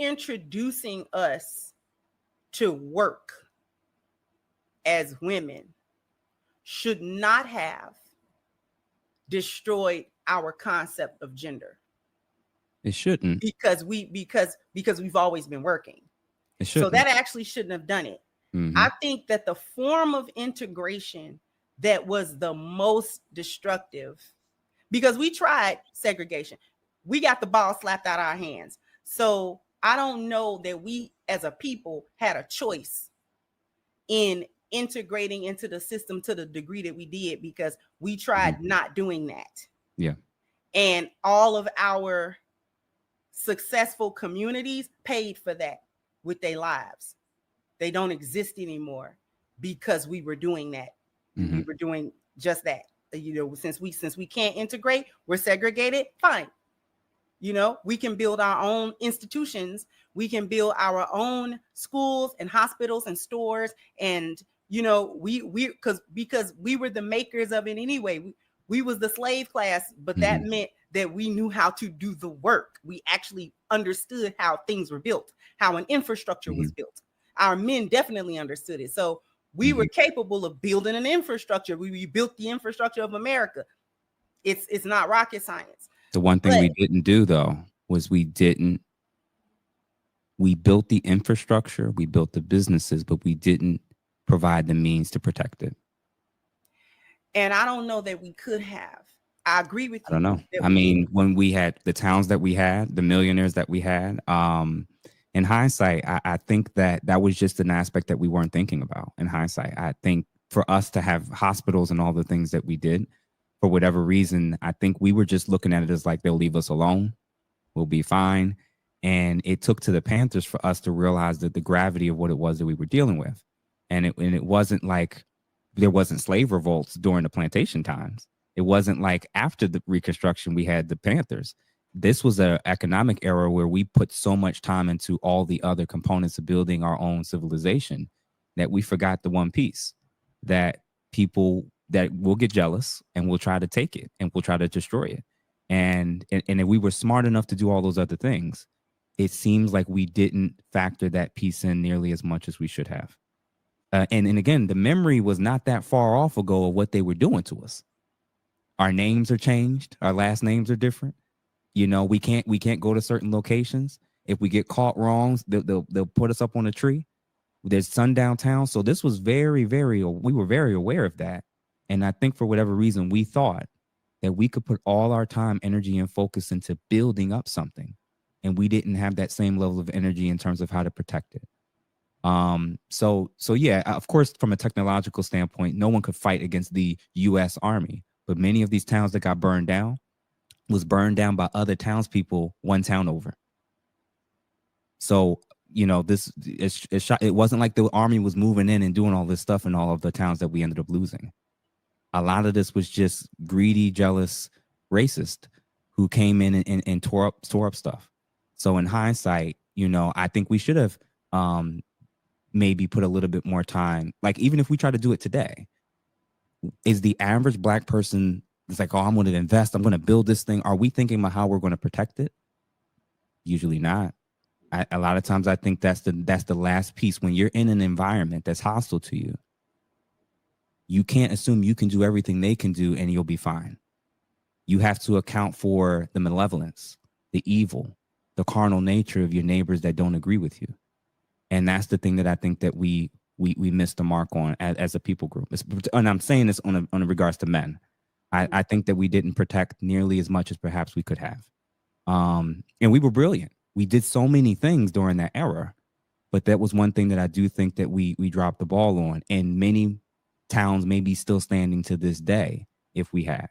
reintroducing us to work as women should not have destroyed our concept of gender. It shouldn't. Because we've always been working. It shouldn't. So that actually shouldn't have done it. Mm-hmm. I think that the form of integration that was the most destructive, because we tried segregation, we got the ball slapped out of our hands. So I don't know that we as a people had a choice in integrating into the system to the degree that we did, because we tried not doing that. Yeah. And all of our successful communities paid for that with their lives. They don't exist anymore because we were doing that. We were doing just that. You know, since we can't integrate, we're segregated, fine. You know, we can build our own institutions. We can build our own schools and hospitals and stores. And, you know, because we were the makers of it anyway. We was the slave class, but that meant that we knew how to do the work. We actually understood how things were built, how an infrastructure was built. Our men definitely understood it. So we were capable of building an infrastructure. We built the infrastructure of America. It's not rocket science. The one thing we didn't do, though, was we built the infrastructure, we built the businesses, but we didn't provide the means to protect it. And I don't know that we could have. I agree with you. I don't know. I mean, when we had the towns that we had, the millionaires that we had, in hindsight, I think that was just an aspect that we weren't thinking about. In hindsight, I think for us to have hospitals and all the things that we did, for whatever reason, I think we were just looking at it as like, they'll leave us alone. We'll be fine. And it took to the Panthers for us to realize that the gravity of what it was that we were dealing with. And it wasn't like there wasn't slave revolts during the plantation times. It wasn't like after the Reconstruction, we had the Panthers. This was an economic era where we put so much time into all the other components of building our own civilization that we forgot the one piece, that people that will get jealous and will try to take it and will try to destroy it. And if we were smart enough to do all those other things, it seems like we didn't factor that piece in nearly as much as we should have. And again, the memory was not that far off ago of what they were doing to us. Our names are changed. Our last names are different. You know, we can't go to certain locations. If we get caught wrong, they'll put us up on a tree. There's sundown town. So this was we were very aware of that. And I think for whatever reason, we thought that we could put all our time, energy, and focus into building up something. And we didn't have that same level of energy in terms of how to protect it. So yeah, of course, from a technological standpoint, no one could fight against the U.S. Army. But many of these towns that got burned down was burned down by other townspeople one town over. So, you know, it wasn't like the army was moving in and doing all this stuff in all of the towns that we ended up losing. A lot of this was just greedy, jealous, racist who came in and tore up stuff. So in hindsight, you know, I think we should have maybe put a little bit more time. Like, even if we try to do it today, is the average Black person is like, oh, I'm going to invest, I'm going to build this thing. Are we thinking about how we're going to protect it? Usually not. A lot of times I think that's the last piece. When you're in an environment that's hostile to you, you can't assume you can do everything they can do and you'll be fine. You have to account for the malevolence, the evil, the carnal nature of your neighbors that don't agree with you. And that's the thing that I think that we missed the mark on as a people group. And I'm saying this on regards to men. I think that we didn't protect nearly as much as perhaps we could have. And we were brilliant. We did so many things during that era, but that was one thing that I do think that we dropped the ball on. And many towns may be still standing to this day if we had.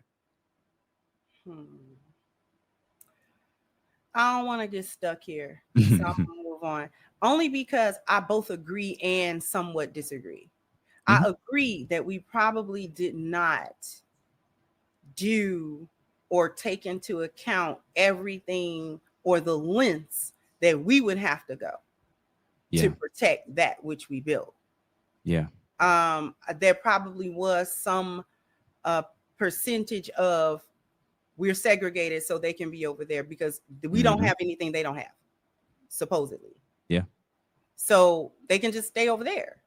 I don't want to get stuck here, so I'm gonna move on. Only because I both agree and somewhat disagree. I agree that we probably did not do or take into account everything or the lengths that we would have to go to protect that which we built. Yeah. There probably was some percentage of we're segregated so they can be over there because we don't have anything they don't have. supposedly. Yeah. So they can just stay over there.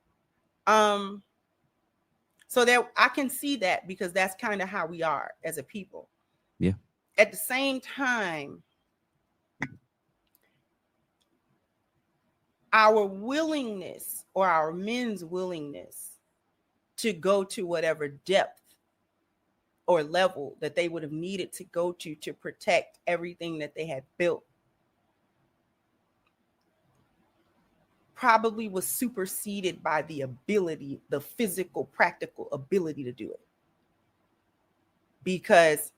So there, I can see that because that's kind of how we are as a people. Yeah. At the same time, our willingness or our men's willingness to go to whatever depth or level that they would have needed to go to protect everything that they had built probably was superseded by the ability, the physical, practical ability to do it. Because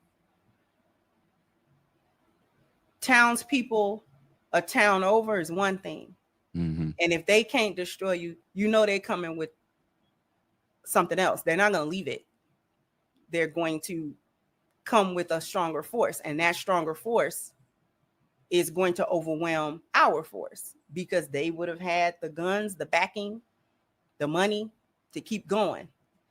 townspeople, a town over is one thing. Mm-hmm. And if they can't destroy you, you know they're coming with something else. They're not going to leave it. They're going to come with a stronger force. And that stronger force is going to overwhelm our force because they would have had the guns, the backing, the money to keep going.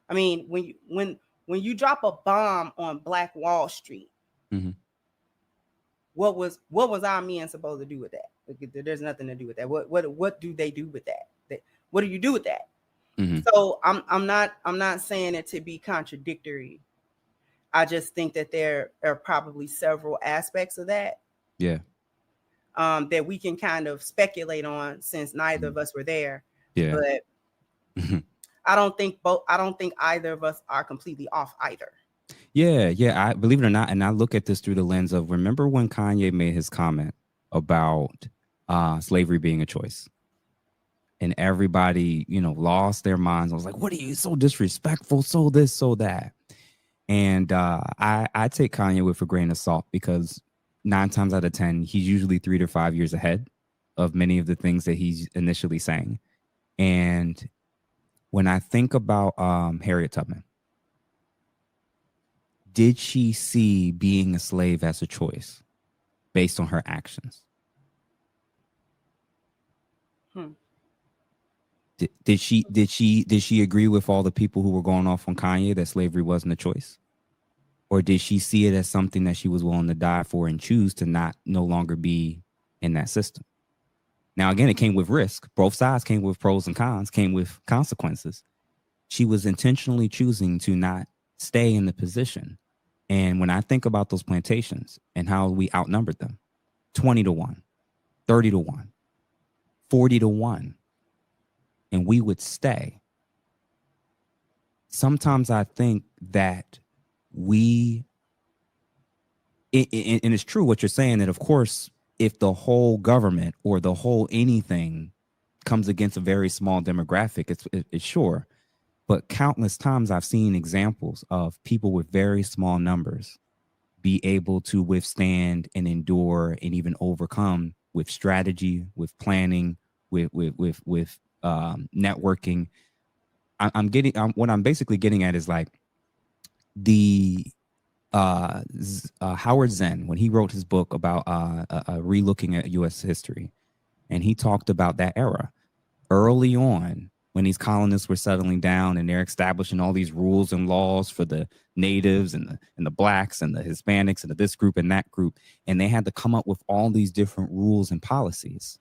I mean, when you drop a bomb on Black Wall Street, Mm-hmm. what was our men supposed to do with that? There's nothing to do with that. What do they do with that? What do you do with that? Mm-hmm. So I'm not saying it to be contradictory. I just think that there are probably several aspects of that. Yeah. That we can kind of speculate on since neither of us were there. Yeah. But I don't think either of us are completely off either. Yeah. I believe it or not, and I look at this through the lens of, remember when Kanye made his comment about slavery being a choice, and everybody, lost their minds. I was like, "What are you so disrespectful? So this, so that." And I take Kanye with a grain of salt because 9 times out of 10, he's usually 3 to 5 years ahead of many of the things that he's initially saying. And when I think about Harriet Tubman, did she see being a slave as a choice based on her actions? Did she agree with all the people who were going off on Kanye that slavery wasn't a choice? Or did she see it as something that she was willing to die for and choose to no longer be in that system? Now, again, it came with risk. Both sides came with pros and cons, came with consequences. She was intentionally choosing to not stay in the position. And when I think about those plantations and how we outnumbered them, 20 to 1, 30 to 1, 40 to 1, and we would stay. Sometimes I think that and it's true what you're saying, that of course, if the whole government or the whole anything comes against a very small demographic, it's sure. But countless times I've seen examples of people with very small numbers be able to withstand and endure and even overcome with strategy, with planning, with networking. What I'm basically getting at is like the Howard Zinn, when he wrote his book about relooking at U.S. history, and he talked about that era early on when these colonists were settling down and they're establishing all these rules and laws for the natives and the blacks and the Hispanics and this group and that group, and they had to come up with all these different rules and policies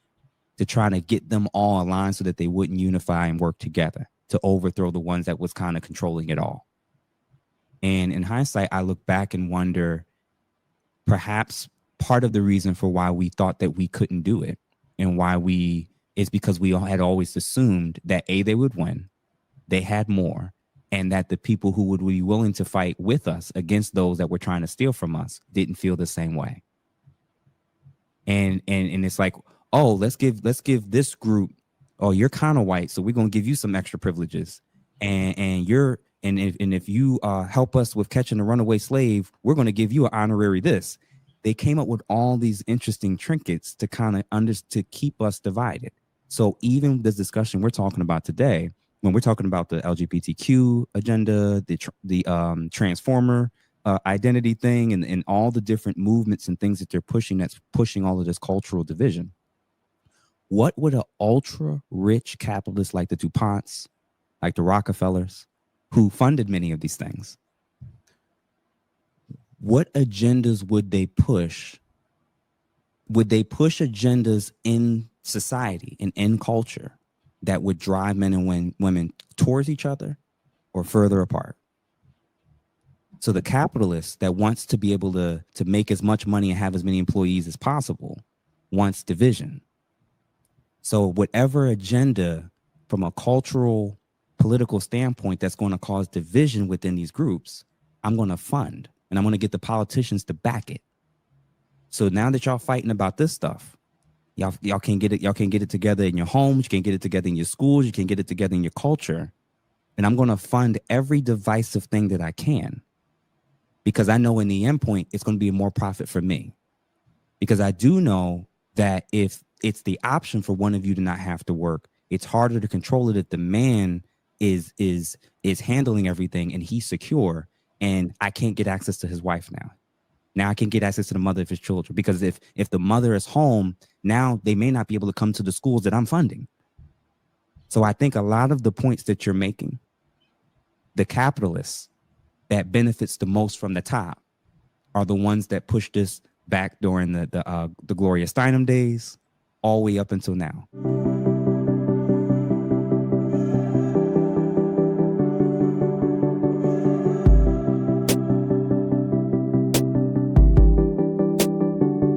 to try to get them all aligned so that they wouldn't unify and work together to overthrow the ones that was kind of controlling it all. And in hindsight, I look back and wonder, perhaps part of the reason for why we thought that we couldn't do it and why is because we all had always assumed that they would win, they had more, and that the people who would be willing to fight with us against those that were trying to steal from us didn't feel the same way. And it's like, oh, let's give this group, oh, you're kind of white, so we're gonna give you some extra privileges, and if you help us with catching a runaway slave, we're going to give you an honorary this. They came up with all these interesting trinkets to kind of to keep us divided. So even this discussion we're talking about today, when we're talking about the LGBTQ agenda, the transformer identity thing, and all the different movements and things that they're pushing, that's pushing all of this cultural division. What would an ultra rich capitalist like the DuPonts, like the Rockefellers, who funded many of these things, what agendas would they push would they push agendas in society and in culture that would drive men and women towards each other or further apart? So the capitalist that wants to be able to make as much money and have as many employees as possible wants division. So whatever agenda from a cultural, political standpoint that's going to cause division within these groups, I'm going to fund, and I'm going to get the politicians to back it. So now that y'all fighting about this stuff, y'all can't get it. Y'all can't get it together in your homes. You can't get it together in your schools. You can't get it together in your culture. And I'm going to fund every divisive thing that I can, because I know in the end point, it's going to be more profit for me. Because I do know that if it's the option for one of you to not have to work, it's harder to control it if the man is handling everything and he's secure, and I can't get access to his wife now. Now I can get access to the mother of his children, because if the mother is home, now they may not be able to come to the schools that I'm funding. So I think a lot of the points that you're making, the capitalists that benefits the most from the top are the ones that pushed this back during the Gloria Steinem days all the way up until now.